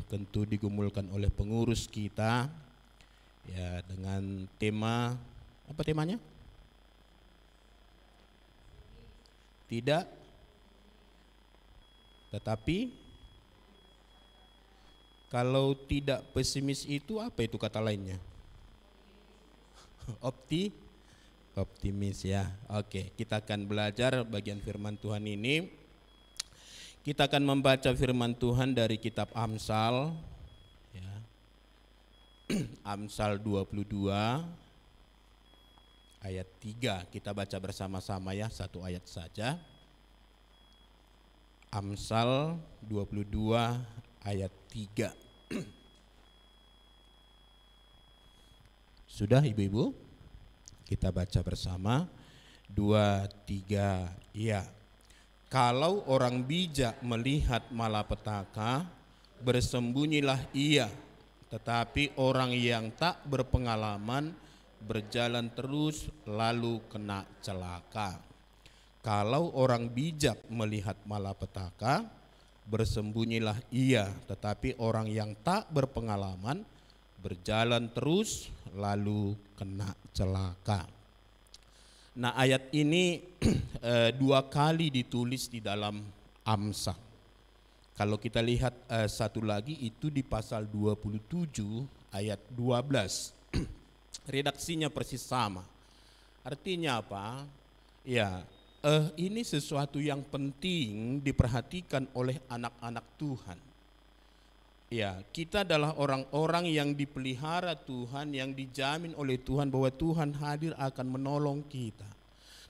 tentu digumulkan oleh pengurus kita ya dengan tema apa temanya? Tidak tetapi kalau tidak pesimis itu apa itu kata lainnya? Optimis ya. Oke, kita akan belajar bagian firman Tuhan ini. Kita akan membaca firman Tuhan dari kitab Amsal ya. Amsal 22 ayat 3. Kita baca bersama-sama ya, satu ayat saja. Amsal 22 ayat 3. Sudah ibu-ibu? Kita baca bersama. 2, 3, ya. Kalau orang bijak melihat malapetaka, bersembunyilah ia. Tetapi orang yang tak berpengalaman berjalan terus lalu kena celaka. Kalau orang bijak melihat malapetaka, bersembunyilah ia, tetapi orang yang tak berpengalaman berjalan terus lalu kena celaka. Nah, ayat ini 2 kali ditulis di dalam Amsal. Kalau kita lihat satu lagi itu di pasal 27 ayat 12. Redaksinya persis sama. Artinya apa? Ya, ini sesuatu yang penting diperhatikan oleh anak-anak Tuhan. Ya, kita adalah orang-orang yang dipelihara Tuhan, yang dijamin oleh Tuhan bahwa Tuhan hadir akan menolong kita.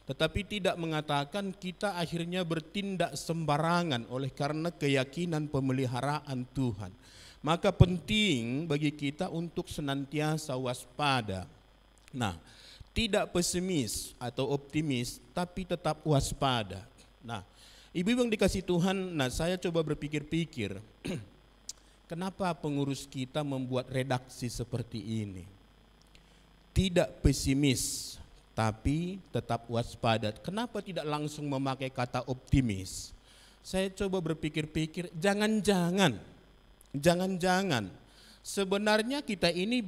Tetapi tidak mengatakan kita akhirnya bertindak sembarangan oleh karena keyakinan pemeliharaan Tuhan. Maka penting bagi kita untuk senantiasa waspada. Nah, tidak pesimis atau optimis, tapi tetap waspada. Nah, ibu-ibu yang dikasih Tuhan, nah saya coba berpikir-pikir, kenapa pengurus kita membuat redaksi seperti ini? Tidak pesimis, tapi tetap waspada. Kenapa tidak langsung memakai kata optimis? Saya coba berpikir-pikir, jangan-jangan sebenarnya kita ini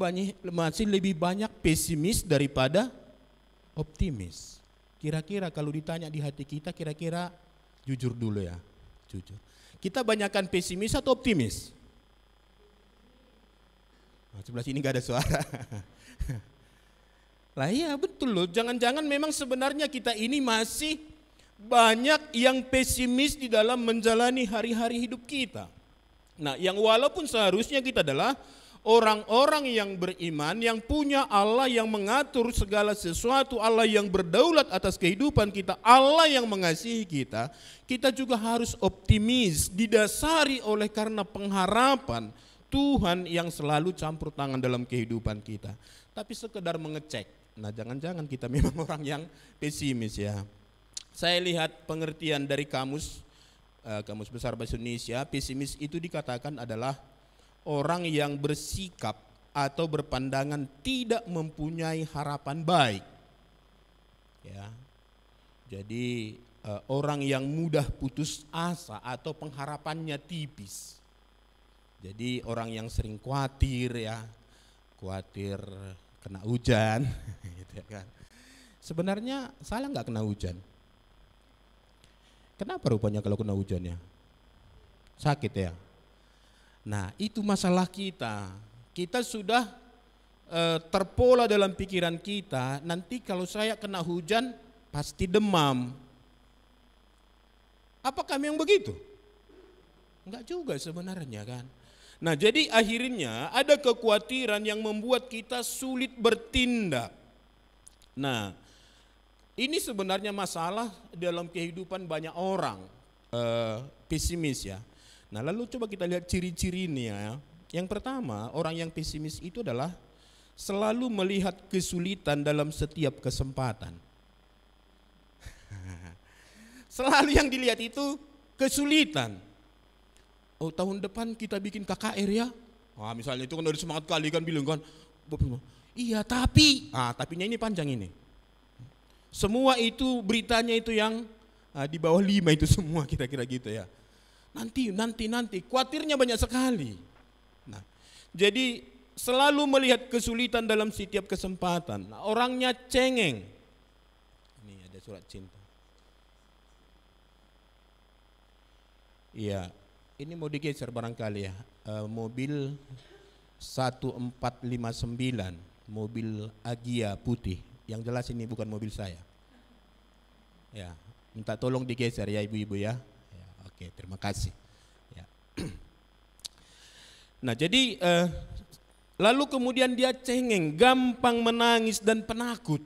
masih lebih banyak pesimis daripada optimis. Kira-kira kalau ditanya di hati kita, kira-kira jujur dulu ya, jujur. Kita banyakkan pesimis atau optimis? Nah, sebelah sini gak ada suara. Lah iya betul loh, jangan-jangan memang sebenarnya kita ini masih banyak yang pesimis di dalam menjalani hari-hari hidup kita. Nah, yang walaupun seharusnya kita adalah orang-orang yang beriman, yang punya Allah yang mengatur segala sesuatu, Allah yang berdaulat atas kehidupan kita, Allah yang mengasihi kita, kita juga harus optimis, didasari oleh karena pengharapan Tuhan yang selalu campur tangan dalam kehidupan kita. Tapi sekedar mengecek, nah jangan-jangan kita memang orang yang pesimis ya. Saya lihat pengertian dari Kamus Besar Bahasa Indonesia, pesimis itu dikatakan adalah orang yang bersikap atau berpandangan tidak mempunyai harapan baik. Ya. Jadi orang yang mudah putus asa atau pengharapannya tipis. Jadi orang yang sering khawatir ya, khawatir kena hujan, gitu kan. Sebenarnya salah nggak kena hujan? Kenapa rupanya kalau kena hujannya? Sakit ya? Nah itu masalah kita. Kita sudah terpola dalam pikiran kita, nanti kalau saya kena hujan pasti demam. Apakah memang begitu? Enggak juga sebenarnya kan. Nah jadi akhirnya ada kekhawatiran yang membuat kita sulit bertindak. Nah ini sebenarnya masalah dalam kehidupan banyak orang pesimis ya. Nah lalu coba kita lihat ciri-cirinya ya. Yang pertama, orang yang pesimis itu adalah selalu melihat kesulitan dalam setiap kesempatan. Selalu yang dilihat itu kesulitan. Oh tahun depan kita bikin KKR ya. Wah misalnya itu kan dari semangat kali kan bilang kan. Iya tapi, tapinya ini panjang ini. Semua itu beritanya itu yang di bawah 5 itu semua kira-kira gitu ya. Nanti. Khawatirnya banyak sekali. Nah, jadi selalu melihat kesulitan dalam setiap kesempatan. Nah, orangnya cengeng. Ini ada surat cinta. Iya, ini mau digeser barangkali ya. Mobil 1459, mobil Agia putih. Yang jelas ini bukan mobil saya. Ya, minta tolong digeser ya ibu-ibu ya. Ya, oke, terima kasih. Ya. Nah, jadi lalu kemudian dia cengeng, gampang menangis dan penakut.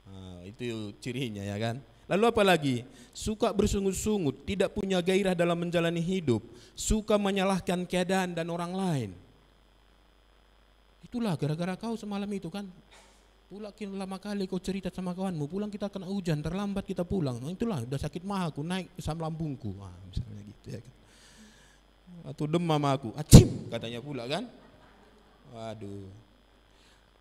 Nah, itu cirinya ya kan. Lalu apa lagi? Suka bersungut-sungut, tidak punya gairah dalam menjalani hidup, suka menyalahkan keadaan dan orang lain. Itulah gara-gara kau semalam itu kan. Pula lama kali kau cerita sama kawanmu, pulang kita kena hujan, terlambat kita pulang. Nah, itulah udah sakit mah aku naik asam lambungku. Nah, misalnya gitu ya kan. Atau demam aku, acim katanya pula kan. Waduh.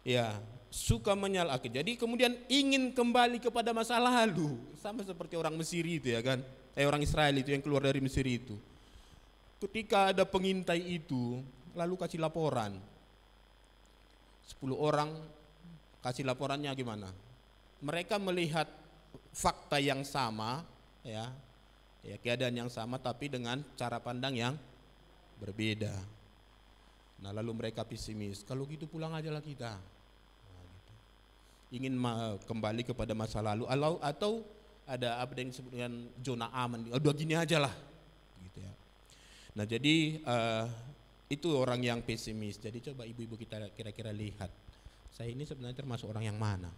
Ya, suka menyalahkan. Jadi kemudian ingin kembali kepada masa lalu, sama seperti orang Mesir itu ya kan. Orang Israel itu yang keluar dari Mesir itu. Ketika ada pengintai itu, lalu kasih laporan. 10 orang kasih laporannya gimana? Mereka melihat fakta yang sama, ya keadaan yang sama, tapi dengan cara pandang yang berbeda. Nah, lalu mereka pesimis. Kalau gitu pulang aja lah kita. Nah, gitu. Ingin kembali kepada masa lalu, atau ada apa yang disebut dengan zona aman. Udah gini aja lah. Gitu ya. Nah, jadi itu orang yang pesimis. Jadi coba ibu-ibu kita kira-kira lihat. Saya ini sebenarnya termasuk orang yang mana?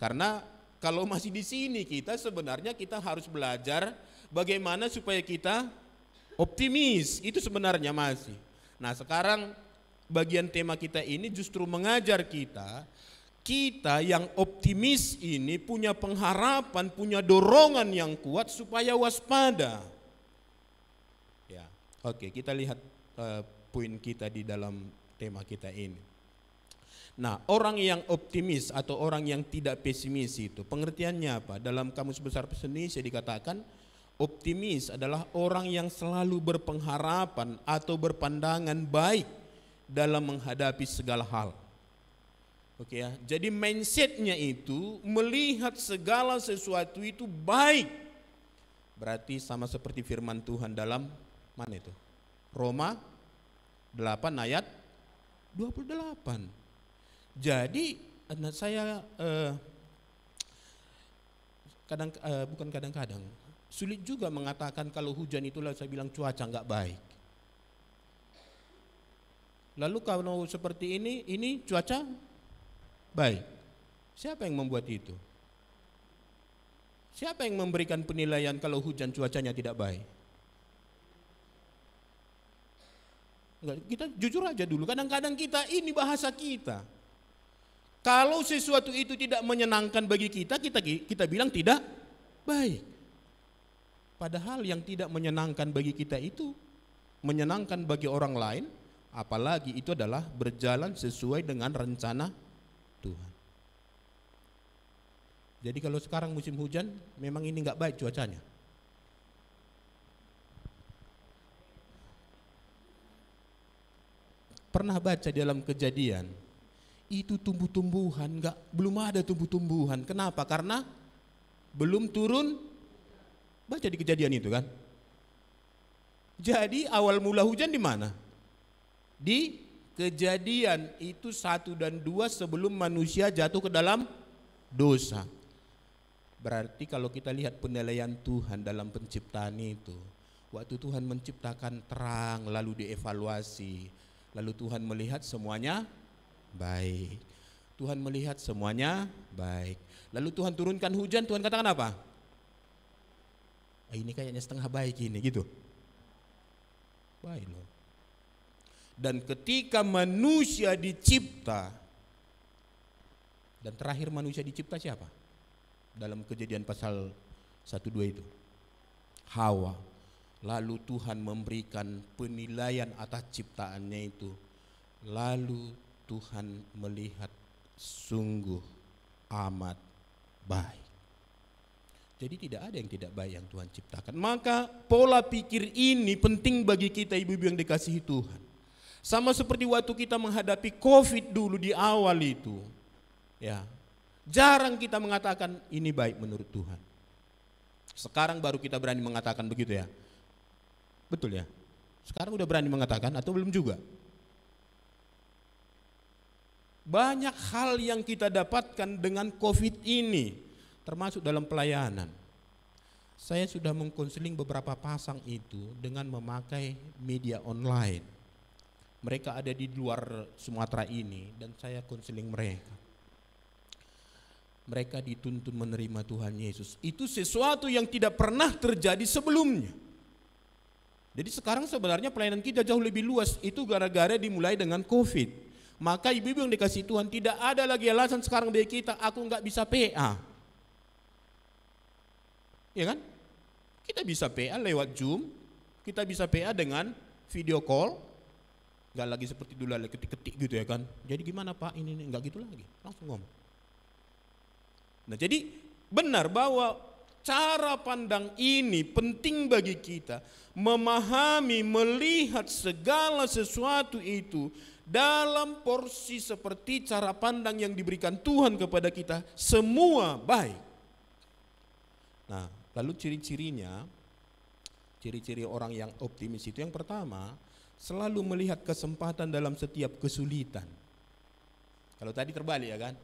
Karena kalau masih di sini kita sebenarnya kita harus belajar bagaimana supaya kita optimis. Itu sebenarnya masih. Nah, sekarang bagian tema kita ini justru mengajar kita yang optimis ini punya pengharapan, punya dorongan yang kuat supaya waspada. Ya, oke, kita lihat poin kita di dalam tema kita ini. Nah, orang yang optimis atau orang yang tidak pesimis itu pengertiannya apa? Dalam Kamus Besar Bahasa Indonesia dikatakan optimis adalah orang yang selalu berpengharapan atau berpandangan baik dalam menghadapi segala hal. Oke ya, jadi mindsetnya itu melihat segala sesuatu itu baik. Berarti sama seperti firman Tuhan dalam mana itu? Roma 8 ayat 28. Jadi saya bukan kadang-kadang sulit juga mengatakan kalau hujan itulah saya bilang cuaca enggak baik. Lalu kalau seperti ini cuaca baik. Siapa yang membuat itu? Siapa yang memberikan penilaian kalau hujan cuacanya tidak baik? Enggak, kita jujur aja dulu. Kadang-kadang kita ini bahasa kita. Kalau sesuatu itu tidak menyenangkan bagi kita bilang tidak baik. Padahal yang tidak menyenangkan bagi kita itu menyenangkan bagi orang lain, apalagi itu adalah berjalan sesuai dengan rencana Tuhan. Jadi kalau sekarang musim hujan, memang ini enggak baik cuacanya. Pernah baca dalam Kejadian, itu tumbuh-tumbuhan belum ada tumbuh-tumbuhan. Kenapa? Karena belum turun. Baca di Kejadian itu kan. Jadi awal mula hujan di mana? Di Kejadian itu 1 dan 2 sebelum manusia jatuh ke dalam dosa. Berarti kalau kita lihat penilaian Tuhan dalam penciptaan itu, waktu Tuhan menciptakan terang lalu dievaluasi, lalu Tuhan melihat semuanya baik. Tuhan melihat semuanya baik. Lalu Tuhan turunkan hujan, Tuhan katakan apa? Ini kayaknya setengah baik ini gitu. Baik loh. Dan ketika manusia dicipta, dan terakhir manusia dicipta siapa? Dalam Kejadian pasal 1-2 itu, Hawa. Lalu Tuhan memberikan penilaian atas ciptaannya itu. Lalu Tuhan melihat sungguh amat baik. Jadi tidak ada yang tidak baik yang Tuhan ciptakan. Maka pola pikir ini penting bagi kita ibu-ibu yang dikasihi Tuhan. Sama seperti waktu kita menghadapi COVID dulu di awal itu. Ya, jarang kita mengatakan ini baik menurut Tuhan. Sekarang baru kita berani mengatakan begitu ya. Betul ya? Sekarang udah berani mengatakan atau belum juga? Banyak hal yang kita dapatkan dengan COVID ini, termasuk dalam pelayanan. Saya sudah mengkonseling beberapa pasang itu dengan memakai media online. Mereka ada di luar Sumatera ini dan saya konseling mereka. Mereka dituntun menerima Tuhan Yesus. Itu sesuatu yang tidak pernah terjadi sebelumnya. Jadi sekarang sebenarnya pelayanan kita jauh lebih luas. Itu gara-gara dimulai dengan COVID. Maka ibu-ibu yang dikasih Tuhan, tidak ada lagi alasan sekarang bagi kita, aku nggak bisa PA. Ya kan? Kita bisa PA lewat Zoom, kita bisa PA dengan video call, nggak lagi seperti dulu lagi ketik-ketik gitu ya kan. Jadi gimana Pak ini nggak gitu lagi, langsung ngomong. Nah jadi benar bahwa cara pandang ini penting bagi kita memahami, melihat segala sesuatu itu dalam porsi seperti cara pandang yang diberikan Tuhan kepada kita, semua baik. Nah, lalu ciri-cirinya, ciri-ciri orang yang optimis itu yang pertama, selalu melihat kesempatan dalam setiap kesulitan. Kalau tadi terbalik ya kan?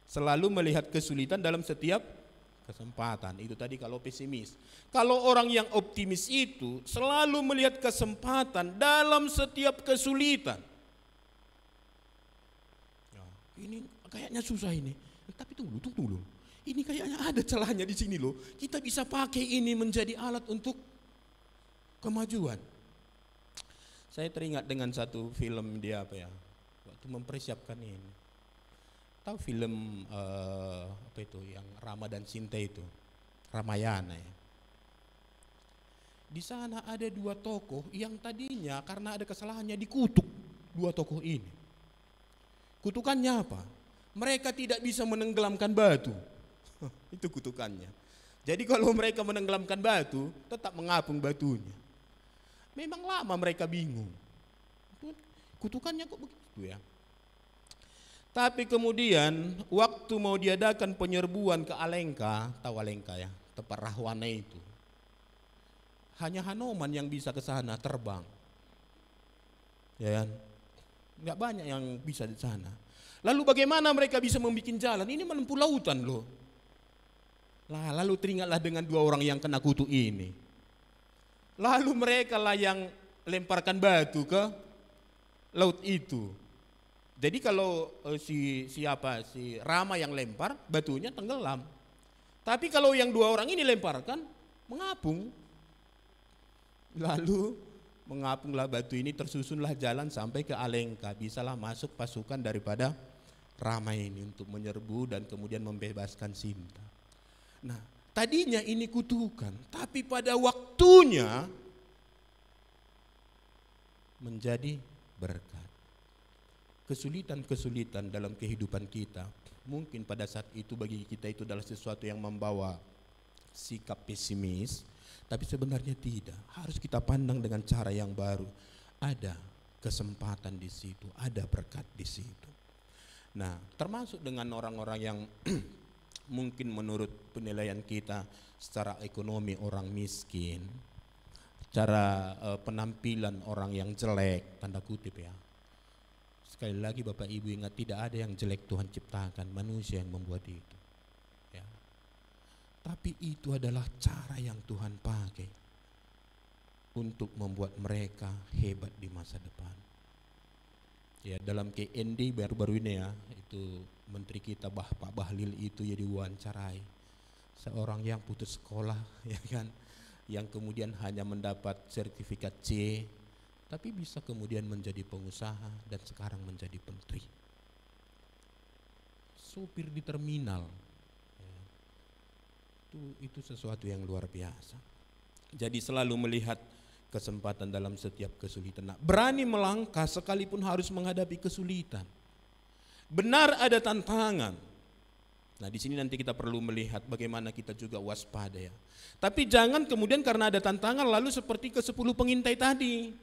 Selalu melihat kesulitan dalam setiap kesempatan. Itu tadi kalau pesimis. Kalau orang yang optimis itu selalu melihat kesempatan dalam setiap kesulitan. Ini kayaknya susah ini, tapi tunggu dulu. Ini kayaknya ada celahnya di sini loh. Kita bisa pakai ini menjadi alat untuk kemajuan. Saya teringat dengan satu film dia apa ya, waktu mempersiapkan ini. Tahu film apa itu yang Rama dan Sinta itu, Ramayana ya. Di sana ada dua tokoh yang tadinya karena ada kesalahannya dikutuk dua tokoh ini. Kutukannya apa? Mereka tidak bisa menenggelamkan batu. Itu kutukannya. Jadi kalau mereka menenggelamkan batu, tetap mengapung batunya. Memang lama mereka bingung. Kutukannya kok begitu ya? Tapi kemudian waktu mau diadakan penyerbuan ke Alengka, tahu Alengka ya, tempat Rahwana itu. Hanya Hanoman yang bisa ke sana terbang. Ya kan? Nggak banyak yang bisa di sana. Lalu bagaimana mereka bisa membuat jalan? Ini menempuh lautan loh. Lalu teringatlah dengan dua orang yang kena kutuk ini. Lalu mereka lah yang lemparkan batu ke laut itu. Jadi kalau si Rama yang lempar, batunya tenggelam. Tapi kalau yang dua orang ini lemparkan, mengapung. Lalu mengapunglah batu ini, tersusunlah jalan sampai ke Alengka. Bisalah masuk pasukan daripada Rama ini untuk menyerbu dan kemudian membebaskan Sinta. Nah, tadinya ini kutukan, tapi pada waktunya menjadi berkat. Kesulitan-kesulitan dalam kehidupan kita, mungkin pada saat itu bagi kita itu adalah sesuatu yang membawa sikap pesimis. Tapi sebenarnya tidak, harus kita pandang dengan cara yang baru. Ada kesempatan di situ, ada berkat di situ. Nah, termasuk dengan orang-orang yang mungkin menurut penilaian kita secara ekonomi orang miskin, cara penampilan orang yang jelek, tanda kutip ya. Sekali lagi Bapak Ibu ingat, tidak ada yang jelek Tuhan ciptakan, manusia yang membuat itu. Tapi itu adalah cara yang Tuhan pakai untuk membuat mereka hebat di masa depan. Ya, dalam KND baru-baru ini ya, itu menteri kita Pak Bahlil itu ya diwawancarai. Seorang yang putus sekolah ya kan, yang kemudian hanya mendapat sertifikat C, tapi bisa kemudian menjadi pengusaha dan sekarang menjadi menteri. Supir di terminal. Itu sesuatu yang luar biasa. Jadi selalu melihat kesempatan dalam setiap kesulitan. Nah, berani melangkah sekalipun harus menghadapi kesulitan. Benar ada tantangan, Nah, di sini nanti kita perlu melihat bagaimana kita juga waspada ya. Tapi jangan kemudian karena ada tantangan lalu seperti ke-10 pengintai tadi.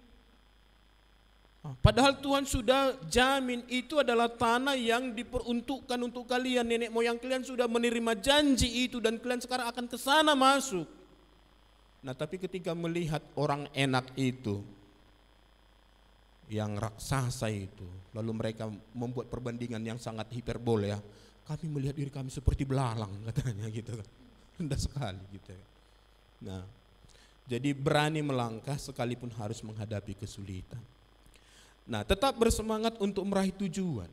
Padahal Tuhan sudah jamin itu adalah tanah yang diperuntukkan untuk kalian. Nenek moyang kalian sudah menerima janji itu dan kalian sekarang akan ke sana masuk. Nah, tapi ketika melihat orang enak itu, yang raksasa itu, lalu mereka membuat perbandingan yang sangat hiperbol ya. Kami melihat diri kami seperti belalang katanya gitu kan. Rendah sekali gitu ya. Nah, jadi berani melangkah sekalipun harus menghadapi kesulitan. Nah, tetap bersemangat untuk meraih tujuan.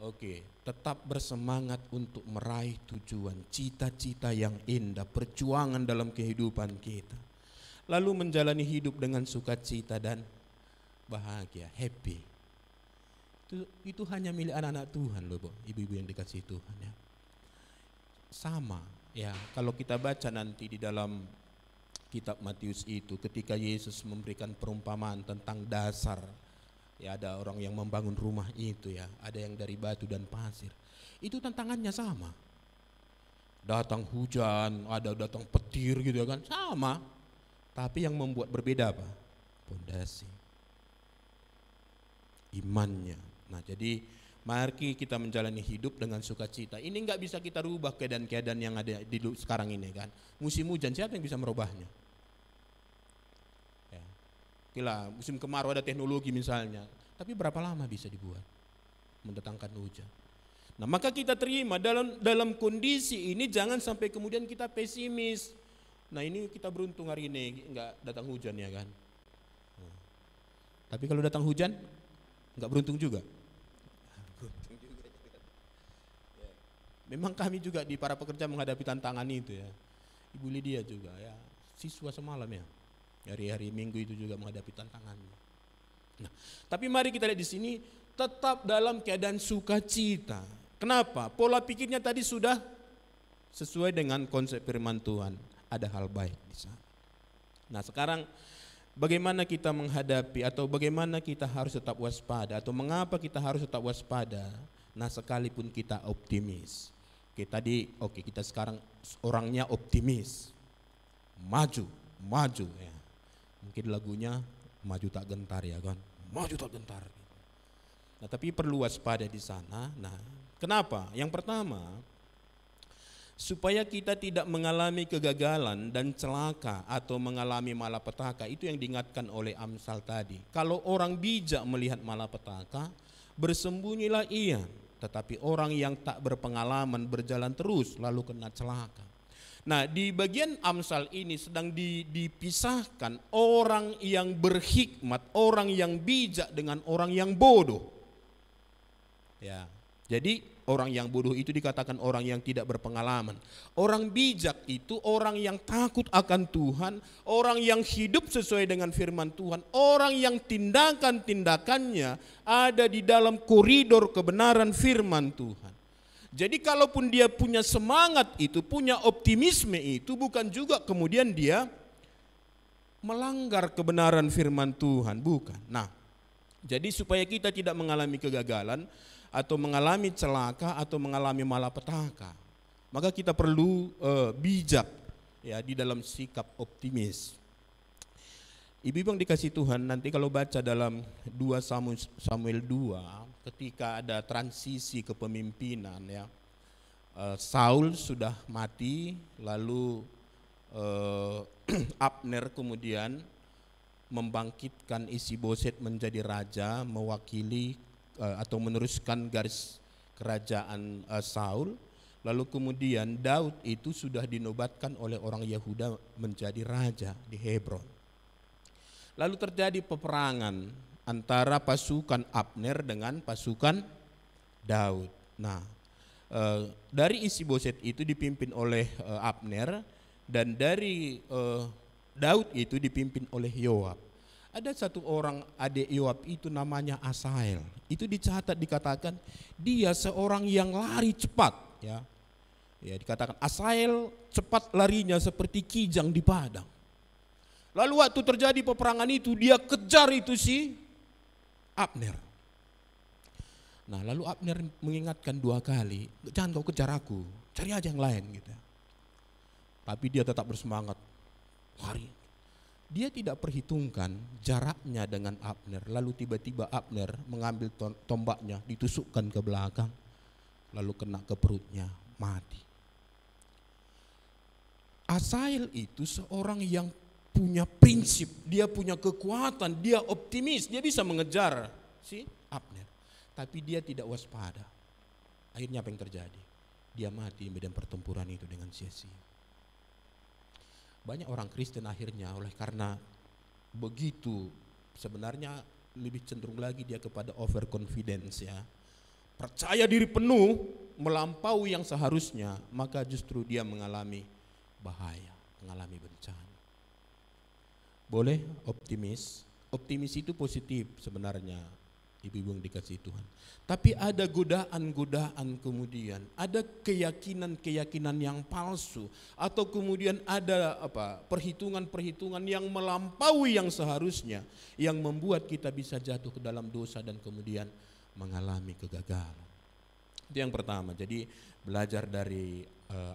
Oke, tetap bersemangat untuk meraih tujuan, cita-cita yang indah, perjuangan dalam kehidupan kita. Lalu menjalani hidup dengan sukacita dan bahagia, happy. Itu hanya milik anak-anak Tuhan loh, ibu-ibu yang dikasih Tuhan ya. Sama ya, kalau kita baca nanti di dalam kitab Matius itu ketika Yesus memberikan perumpamaan tentang dasar. Ya, ada orang yang membangun rumah itu ya, ada yang dari batu dan pasir. Itu tantangannya sama. Datang hujan, ada datang petir gitu ya kan, sama. Tapi yang membuat berbeda apa? Pondasi. Imannya. Nah, jadi mari kita menjalani hidup dengan sukacita. Ini enggak bisa kita rubah keadaan-keadaan yang ada di sekarang ini kan. Musim hujan siapa yang bisa merubahnya? Ya. Gila, musim kemarau ada teknologi misalnya. Tapi berapa lama bisa dibuat mendatangkan hujan? Nah, maka kita terima dalam kondisi ini jangan sampai kemudian kita pesimis. Nah, ini kita beruntung hari ini enggak datang hujan ya kan. Nah. Tapi kalau datang hujan enggak beruntung juga. Memang kami juga di para pekerja menghadapi tantangan itu ya. Ibu Lydia juga ya, siswa semalam ya. Hari-hari Minggu itu juga menghadapi tantangannya. Nah, tapi mari kita lihat di sini tetap dalam keadaan sukacita. Kenapa? Pola pikirnya tadi sudah sesuai dengan konsep firman Tuhan. Ada hal baik di sana. Nah, sekarang bagaimana kita menghadapi atau bagaimana kita harus tetap waspada atau mengapa kita harus tetap waspada? Nah, sekalipun kita optimis. Kita sekarang orangnya optimis. Maju ya. Mungkin lagunya maju tak gentar ya kan. Maju tak gentar. Nah, tapi perlu waspada di sana. Nah, kenapa? Yang pertama, supaya kita tidak mengalami kegagalan dan celaka atau mengalami malapetaka. Itu yang diingatkan oleh Amsal tadi. Kalau orang bijak melihat malapetaka, bersembunyilah ia. Tetapi orang yang tak berpengalaman berjalan terus lalu kena celaka. Nah, di bagian Amsal ini sedang dipisahkan orang yang berhikmat, orang yang bijak dengan orang yang bodoh. Ya, jadi orang yang bodoh itu dikatakan orang yang tidak berpengalaman. Orang bijak itu orang yang takut akan Tuhan, orang yang hidup sesuai dengan firman Tuhan, orang yang tindakan-tindakannya ada di dalam koridor kebenaran firman Tuhan. Jadi kalaupun dia punya semangat itu, punya optimisme itu, bukan juga kemudian dia melanggar kebenaran firman Tuhan, bukan. Nah, jadi supaya kita tidak mengalami kegagalan atau mengalami celaka atau mengalami malapetaka, maka kita perlu bijak ya di dalam sikap optimis. Ibu-ibu yang dikasih Tuhan, nanti kalau baca dalam 2 Samuel 2 ketika ada transisi kepemimpinan ya, Saul sudah mati, lalu Abner kemudian membangkitkan Isiboset menjadi raja, mewakili atau meneruskan garis kerajaan Saul. Lalu kemudian Daud itu sudah dinobatkan oleh orang Yehuda menjadi raja di Hebron. Lalu terjadi peperangan antara pasukan Abner dengan pasukan Daud. Nah, dari Isiboset itu dipimpin oleh Abner, dan dari Daud itu dipimpin oleh Yoab. Ada satu orang adik Yoab itu namanya Asael. Itu dicatat dikatakan dia seorang yang lari cepat ya. Ya, dikatakan Asael cepat larinya seperti kijang di padang. Lalu waktu terjadi peperangan itu dia kejar itu si Abner. Nah lalu Abner mengingatkan 2 kali, jangan kau kejar aku, cari aja yang lain gitu. Tapi dia tetap bersemangat, hari. Dia tidak perhitungkan jaraknya dengan Abner. Lalu tiba-tiba Abner mengambil tombaknya, ditusukkan ke belakang, lalu kena ke perutnya, mati. Asael itu seorang yang punya prinsip, dia punya kekuatan, dia optimis, dia bisa mengejar si Abner. Tapi dia tidak waspada. Akhirnya apa yang terjadi? Dia mati di medan pertempuran itu dengan sia-sia. Banyak orang Kristen akhirnya oleh karena begitu, sebenarnya lebih cenderung lagi dia kepada overconfidence ya. Percaya diri penuh melampaui yang seharusnya, maka justru dia mengalami bahaya, mengalami bencana. Boleh optimis, optimis itu positif sebenarnya, ibu-ibu yang dikasihi Tuhan. Tapi ada godaan-godaan kemudian, ada keyakinan-keyakinan yang palsu, atau kemudian ada perhitungan-perhitungan yang melampaui yang seharusnya, yang membuat kita bisa jatuh ke dalam dosa dan kemudian mengalami kegagalan. Itu yang pertama. Jadi belajar dari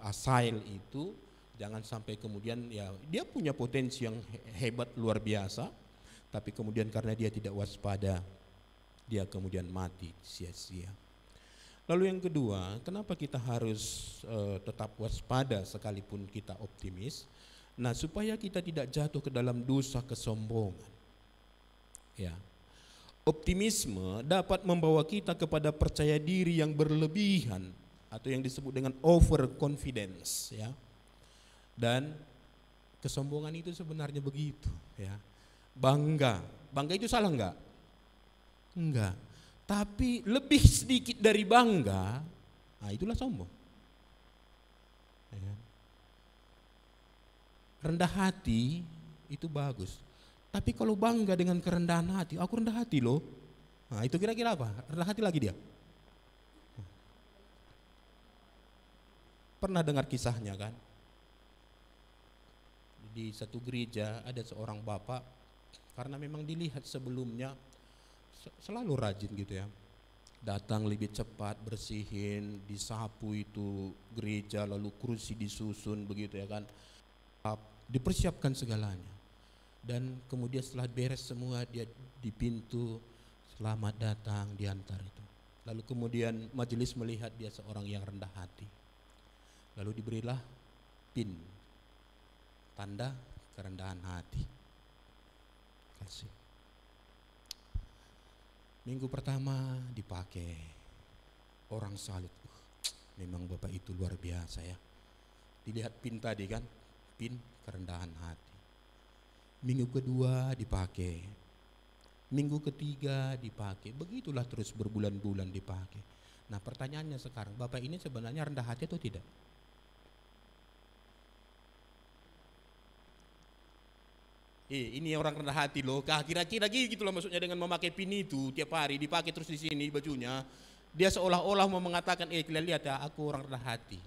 Asael itu, jangan sampai kemudian ya dia punya potensi yang hebat luar biasa, tapi kemudian karena dia tidak waspada, dia kemudian mati sia-sia. Lalu yang kedua, kenapa kita harus tetap waspada sekalipun kita optimis? Nah, supaya kita tidak jatuh ke dalam dosa kesombongan. Ya. Optimisme dapat membawa kita kepada percaya diri yang berlebihan atau yang disebut dengan overconfidence, ya. Dan kesombongan itu sebenarnya begitu, ya. Bangga itu salah enggak? Enggak. Tapi lebih sedikit dari bangga, nah itulah sombong. Ya. Rendah hati itu bagus. Tapi kalau bangga dengan kerendahan hati, aku rendah hati loh. Nah itu kira-kira apa? Rendah hati lagi dia. Pernah dengar kisahnya kan? Di satu gereja ada seorang bapak, karena memang dilihat sebelumnya selalu rajin gitu ya, datang lebih cepat, bersihin, disapu itu gereja, lalu kursi disusun begitu ya kan, dipersiapkan segalanya. Dan kemudian setelah beres semua, dia di pintu, selamat datang, diantar itu. Lalu kemudian majelis melihat dia seorang yang rendah hati, lalu diberilah pin, tanda kerendahan hati. Kasih. Minggu pertama dipakai, orang salut, memang bapak itu luar biasa ya. Dilihat pin tadi kan, pin kerendahan hati. Minggu kedua dipakai, minggu ketiga dipakai, begitulah terus berbulan-bulan dipakai. Nah pertanyaannya sekarang, bapak ini sebenarnya rendah hati atau tidak? Ini orang rendah hati loh, kira-kira gitu loh maksudnya dengan memakai pin itu tiap hari dipakai terus di sini bajunya. Dia seolah-olah mau mengatakan, kalian lihat ya, aku orang rendah hati.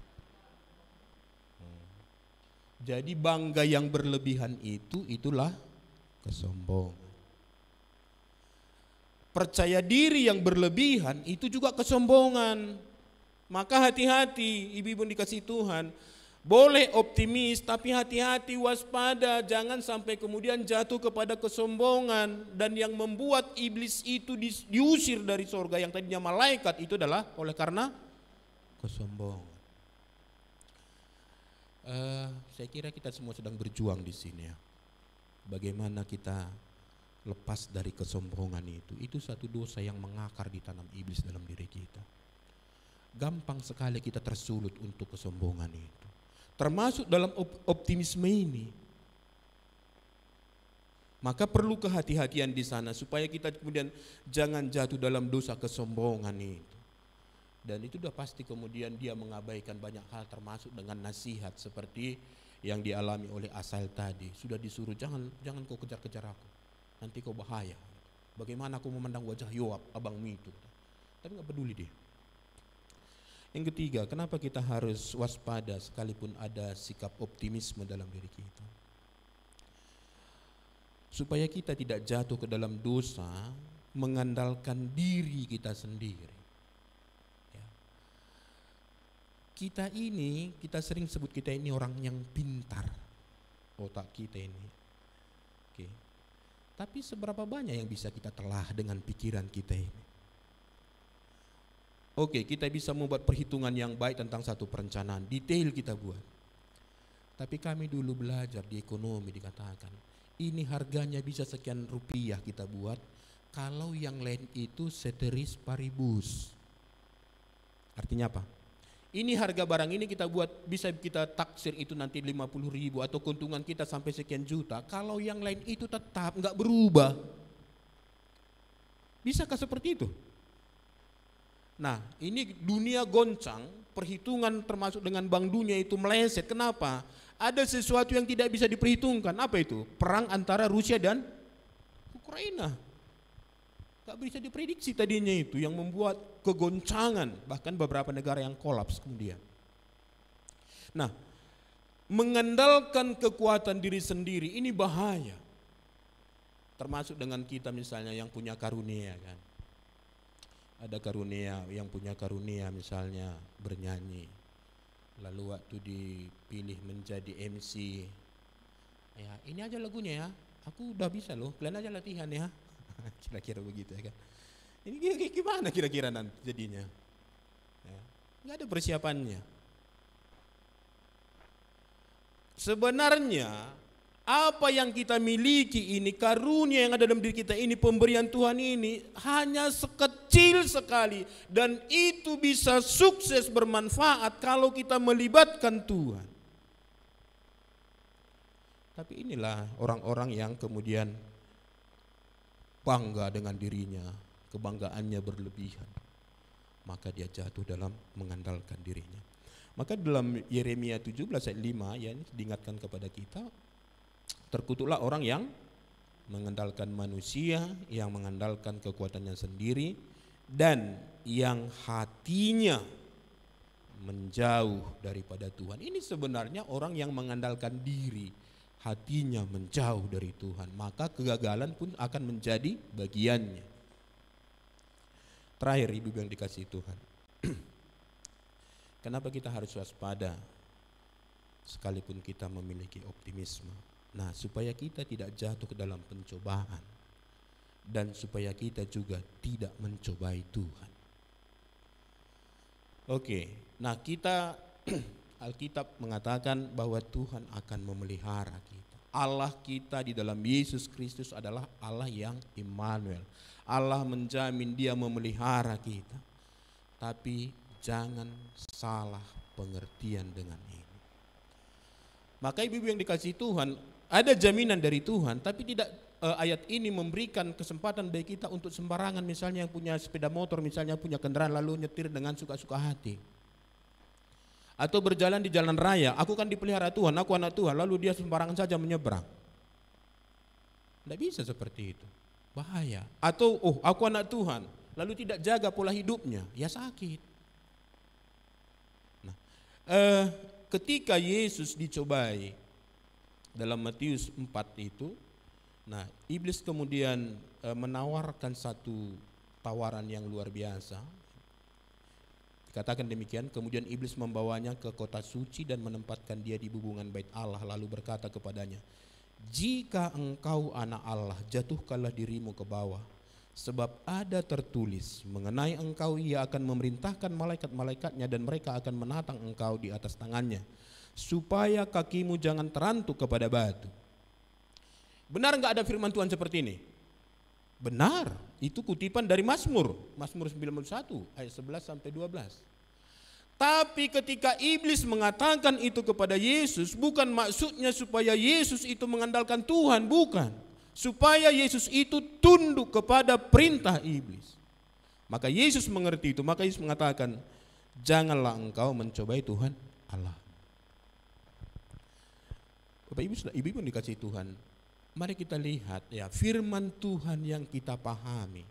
Jadi bangga yang berlebihan itulah kesombongan. Percaya diri yang berlebihan itu juga kesombongan. Maka hati-hati, ibu-ibu dikasih Tuhan. Boleh optimis, tapi hati-hati, waspada, jangan sampai kemudian jatuh kepada kesombongan. Dan yang membuat iblis itu diusir dari surga, yang tadinya malaikat, itu adalah oleh karena kesombongan. Saya kira kita semua sedang berjuang di sini ya. Bagaimana kita lepas dari kesombongan itu. Itu satu dosa yang mengakar ditanam iblis dalam diri kita. Gampang sekali kita tersulut untuk kesombongan itu. Termasuk dalam optimisme ini. Maka perlu kehati-hatian di sana supaya kita kemudian jangan jatuh dalam dosa kesombongan itu. Dan itu sudah pasti kemudian dia mengabaikan banyak hal, termasuk dengan nasihat seperti yang dialami oleh Asael tadi. Sudah disuruh jangan kau kejar-kejar aku, nanti kau bahaya. Bagaimana aku memandang wajah Yoab, abangmu itu? Tapi nggak peduli dia. Yang ketiga, kenapa kita harus waspada sekalipun ada sikap optimisme dalam diri kita? Supaya kita tidak jatuh ke dalam dosa mengandalkan diri kita sendiri. kita sering sebut kita ini orang yang pintar, otak kita ini. Oke. Tapi seberapa banyak yang bisa kita telah dengan pikiran kita ini? Oke, kita bisa membuat perhitungan yang baik tentang satu perencanaan, detail kita buat. Tapi kami dulu belajar di ekonomi dikatakan, ini harganya bisa sekian rupiah kita buat, kalau yang lain itu ceteris paribus. Artinya apa? Ini harga barang ini kita buat, bisa kita taksir itu nanti 50.000 atau keuntungan kita sampai sekian juta, kalau yang lain itu tetap enggak berubah. Bisakah seperti itu? Nah, ini dunia goncang, perhitungan termasuk dengan Bank Dunia itu meleset. Kenapa? Ada sesuatu yang tidak bisa diperhitungkan. Apa itu? Perang antara Rusia dan Ukraina. Gak bisa diprediksi tadinya itu, yang membuat kegoncangan, bahkan beberapa negara yang kolaps kemudian. Nah, mengandalkan kekuatan diri sendiri ini bahaya. Termasuk dengan kita misalnya yang punya karunia kan. Ada karunia, yang punya karunia misalnya bernyanyi, lalu waktu dipilih menjadi MC, ya ini aja lagunya ya, aku udah bisa loh, kalian aja latihan ya. Kira-kira begitu ya kan. Ini gimana kira-kira nanti jadinya ya, nggak ada persiapannya. Sebenarnya apa yang kita miliki ini, karunia yang ada dalam diri kita ini, pemberian Tuhan ini hanya sekecil sekali, dan itu bisa sukses bermanfaat kalau kita melibatkan Tuhan. Tapi inilah orang-orang yang kemudian bangga dengan dirinya, kebanggaannya berlebihan, maka dia jatuh dalam mengandalkan dirinya. Maka dalam Yeremia 17 ayat 5 ya, ini diingatkan kepada kita, terkutuklah orang yang mengandalkan manusia, yang mengandalkan kekuatannya sendiri, dan yang hatinya menjauh daripada Tuhan. Ini sebenarnya orang yang mengandalkan diri, hatinya menjauh dari Tuhan, maka kegagalan pun akan menjadi bagiannya. Terakhir, ibu yang dikasihi Tuhan, kenapa kita harus waspada sekalipun kita memiliki optimisme? Nah, supaya kita tidak jatuh ke dalam pencobaan, dan supaya kita juga tidak mencobai Tuhan. Oke, nah kita Alkitab mengatakan bahwa Tuhan akan memelihara kita. Allah kita di dalam Yesus Kristus adalah Allah yang Immanuel. Allah menjamin Dia memelihara kita. Tapi jangan salah pengertian dengan ini. Maka ibu-ibu yang dikasihi Tuhan, ada jaminan dari Tuhan, tapi tidak ayat ini memberikan kesempatan bagi kita untuk sembarangan, misalnya yang punya sepeda motor, misalnya punya kendaraan lalu nyetir dengan suka-suka hati. Atau berjalan di jalan raya, aku kan dipelihara Tuhan, aku anak Tuhan, lalu dia sembarangan saja menyeberang. Tidak bisa seperti itu, bahaya. Atau aku anak Tuhan, lalu tidak jaga pola hidupnya, ya sakit. Nah, ketika Yesus dicobai dalam Matius 4 itu, nah iblis kemudian menawarkan satu tawaran yang luar biasa. Dikatakan demikian, kemudian iblis membawanya ke kota suci dan menempatkan dia di bubungan bait Allah, lalu berkata kepadanya, jika engkau anak Allah, jatuhkanlah dirimu ke bawah, sebab ada tertulis mengenai engkau, ia akan memerintahkan malaikat-malaikatnya dan mereka akan menatang engkau di atas tangannya, supaya kakimu jangan terantuk kepada batu. Benar enggak ada firman Tuhan seperti ini? Benar, itu kutipan dari Mazmur 91 ayat 11 sampai 12. Tapi ketika iblis mengatakan itu kepada Yesus, bukan maksudnya supaya Yesus itu mengandalkan Tuhan, bukan. Supaya Yesus itu tunduk kepada perintah iblis. Maka Yesus mengerti itu, maka Yesus mengatakan, janganlah engkau mencobai Tuhan Allah. Bapak Ibu pun dikasih Tuhan, mari kita lihat ya firman Tuhan yang kita pahami.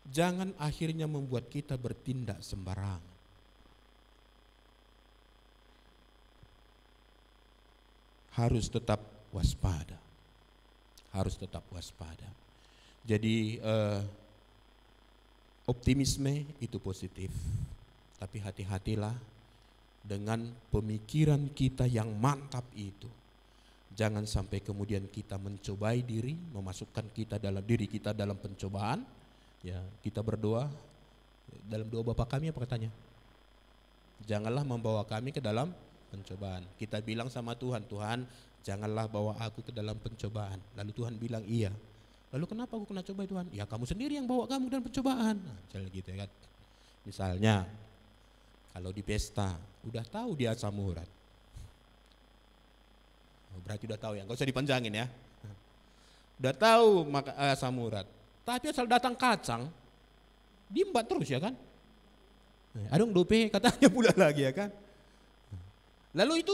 Jangan akhirnya membuat kita bertindak sembarangan. Harus tetap waspada. Harus tetap waspada. Jadi optimisme itu positif. Tapi hati-hatilah dengan pemikiran kita yang mantap itu, jangan sampai kemudian kita mencobai diri, memasukkan diri kita dalam pencobaan. Ya, kita berdoa dalam doa Bapa kami apa katanya? Janganlah membawa kami ke dalam pencobaan. Kita bilang sama Tuhan, Tuhan janganlah bawa aku ke dalam pencobaan. Lalu Tuhan bilang iya. Lalu kenapa aku kena coba Tuhan? Ya kamu sendiri yang bawa kamu ke dalam pencobaan. Nah, misalnya gitu ya kan. Misalnya kalau di pesta udah tahu dia asam urat. Oh, berarti udah tahu ya, gak usah dipanjangin ya. Udah tahu asam urat. Tapi asal datang kacang, diembat terus ya kan. Adong dope katanya pula lagi ya kan. Lalu itu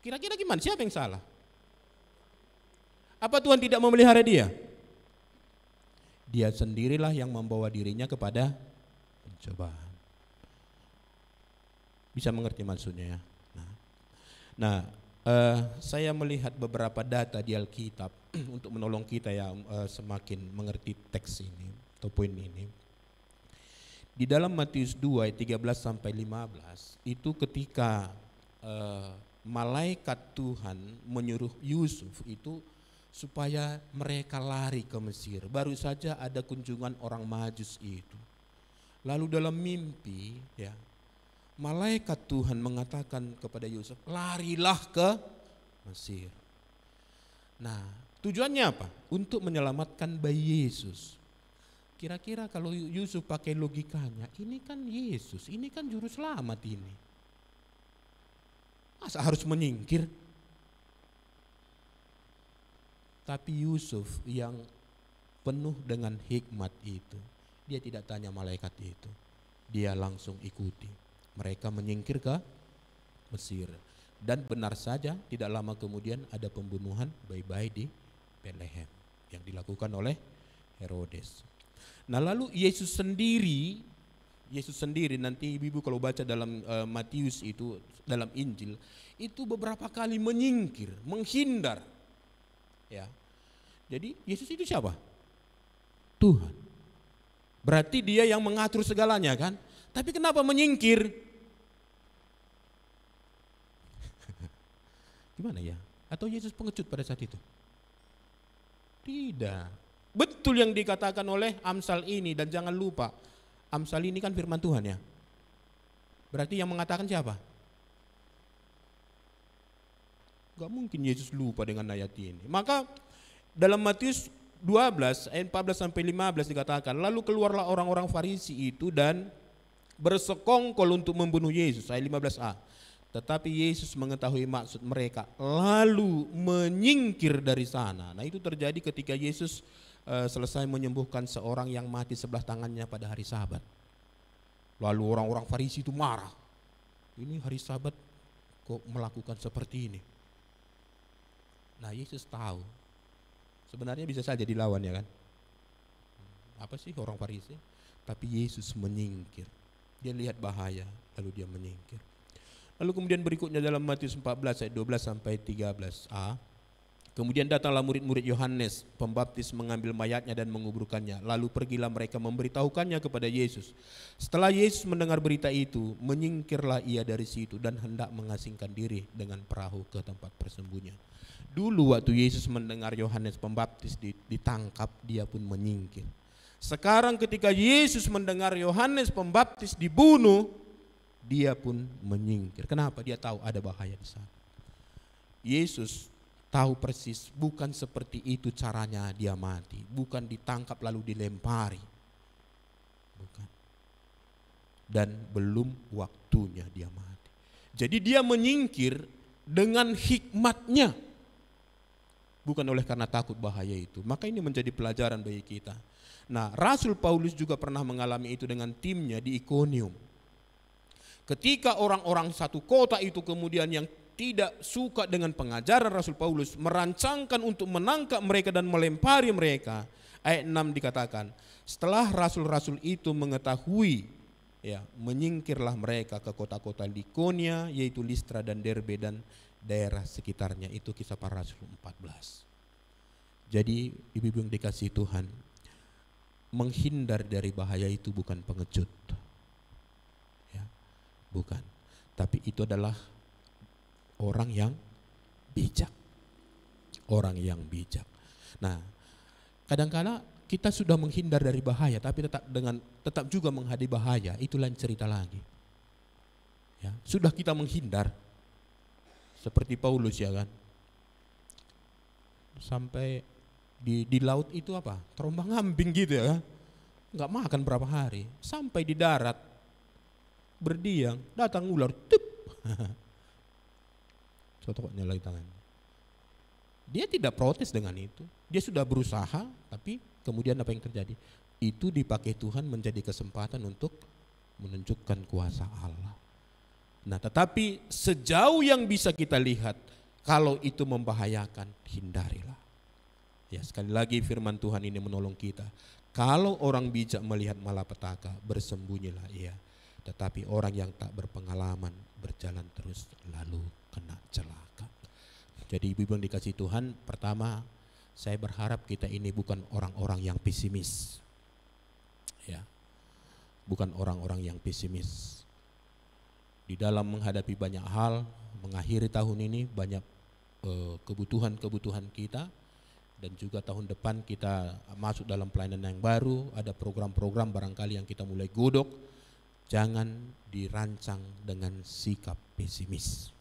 kira-kira gimana? Siapa yang salah? Apa Tuhan tidak memelihara dia? Dia sendirilah yang membawa dirinya kepada pencobaan. Bisa mengerti maksudnya ya? Saya melihat beberapa data di Alkitab untuk menolong kita ya semakin mengerti teks ini atau poin ini. Di dalam Matius 2 ayat 13 sampai 15 itu ketika malaikat Tuhan menyuruh Yusuf itu supaya mereka lari ke Mesir. Baru saja ada kunjungan orang Majus itu. Lalu dalam mimpi ya, malaikat Tuhan mengatakan kepada Yusuf, larilah ke Mesir. Nah, tujuannya apa? Untuk menyelamatkan bayi Yesus. Kira-kira kalau Yusuf pakai logikanya, ini kan Yesus, ini kan juru selamat ini. Masa harus menyingkir? Tapi Yusuf yang penuh dengan hikmat itu, dia tidak tanya malaikat itu. Dia langsung ikuti. Mereka menyingkir ke Mesir. Dan benar saja tidak lama kemudian ada pembunuhan bayi-bayi di Bethlehem yang dilakukan oleh Herodes. Nah lalu Yesus sendiri nanti ibu-ibu kalau baca dalam Matius itu, dalam Injil, itu beberapa kali menyingkir, menghindar. Ya. Jadi Yesus itu siapa? Tuhan. Berarti dia yang mengatur segalanya kan? Tapi kenapa menyingkir? Gimana ya? Atau Yesus pengecut pada saat itu? Tidak. Betul yang dikatakan oleh Amsal ini, dan jangan lupa Amsal ini kan firman Tuhan ya. Berarti yang mengatakan siapa? Gak mungkin Yesus lupa dengan ayat ini. Maka dalam Matius 12 ayat 14 sampai 15 dikatakan, lalu keluarlah orang-orang Farisi itu dan bersekongkol untuk membunuh Yesus. Ayat 15a. Tetapi Yesus mengetahui maksud mereka, lalu menyingkir dari sana. Nah itu terjadi ketika Yesus selesai menyembuhkan seorang yang mati sebelah tangannya pada hari Sabat. Lalu orang-orang Farisi itu marah. Ini hari Sabat kok melakukan seperti ini? Nah Yesus tahu. Sebenarnya bisa saja dilawan ya kan. Apa sih orang Farisi? Tapi Yesus menyingkir. Dia lihat bahaya lalu dia menyingkir. Lalu kemudian berikutnya dalam Matius 14 ayat 12 sampai 13a. Kemudian datanglah murid-murid Yohanes Pembaptis mengambil mayatnya dan menguburkannya. Lalu pergilah mereka memberitahukannya kepada Yesus. Setelah Yesus mendengar berita itu, menyingkirlah ia dari situ dan hendak mengasingkan diri dengan perahu ke tempat persembunyian. Dulu waktu Yesus mendengar Yohanes Pembaptis ditangkap, dia pun menyingkir. Sekarang ketika Yesus mendengar Yohanes Pembaptis dibunuh, dia pun menyingkir. Kenapa? Dia tahu ada bahaya di sana. Yesus tahu persis bukan seperti itu caranya dia mati. Bukan ditangkap lalu dilempari. Bukan. Dan belum waktunya dia mati. Jadi dia menyingkir dengan hikmatnya. Bukan oleh karena takut bahaya itu. Maka ini menjadi pelajaran bagi kita. Nah, Rasul Paulus juga pernah mengalami itu dengan timnya di Ikonium. Ketika orang-orang satu kota itu kemudian yang tidak suka dengan pengajaran Rasul Paulus merancangkan untuk menangkap mereka dan melempari mereka. Ayat 6 dikatakan, setelah rasul-rasul itu mengetahui, ya, menyingkirlah mereka ke kota-kota Likonia, yaitu Listra dan Derbe dan daerah sekitarnya. Itu Kisah Para Rasul 14. Jadi ibu-ibu yang dikasihi Tuhan, menghindar dari bahaya itu bukan pengecut. Ya, bukan. Tetapi itu adalah orang yang bijak. Orang yang bijak. Nah, kadang-kala kita sudah menghindar dari bahaya, tapi tetap juga menghadapi bahaya. Itu lain cerita lagi. Ya, sudah kita menghindar, seperti Paulus ya kan, sampai di laut itu apa? Terombang-ambing gitu ya kan, nggak makan berapa hari, sampai di darat berdiam, datang ular, tup, cotoknya lagi tangannya. Dia tidak protes dengan itu. Dia sudah berusaha, tapi kemudian apa yang terjadi? Itu dipakai Tuhan menjadi kesempatan untuk menunjukkan kuasa Allah. Nah, tetapi sejauh yang bisa kita lihat, kalau itu membahayakan, hindarilah. Ya, sekali lagi firman Tuhan ini menolong kita. Kalau orang bijak melihat malapetaka, bersembunyilah ia. Tetapi orang yang tak berpengalaman berjalan terus lalu kena celaka. Jadi ibu-ibu yang dikasih Tuhan, pertama saya berharap kita ini bukan orang-orang yang pesimis. Ya. Bukan orang-orang yang pesimis. Di dalam menghadapi banyak hal, mengakhiri tahun ini banyak kebutuhan-kebutuhan kita, dan juga tahun depan kita masuk dalam pelayanan yang baru, ada program-program barangkali yang kita mulai godok. Jangan dirancang dengan sikap pesimis.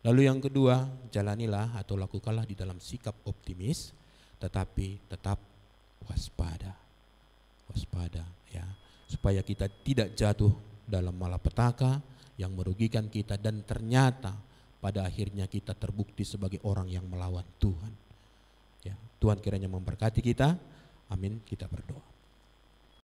Lalu yang kedua, jalanilah atau lakukanlah di dalam sikap optimis, tetapi tetap waspada. Waspada ya, supaya kita tidak jatuh dalam malapetaka yang merugikan kita dan ternyata pada akhirnya kita terbukti sebagai orang yang melawan Tuhan. Ya, Tuhan kiranya memberkati kita. Amin. Kita berdoa.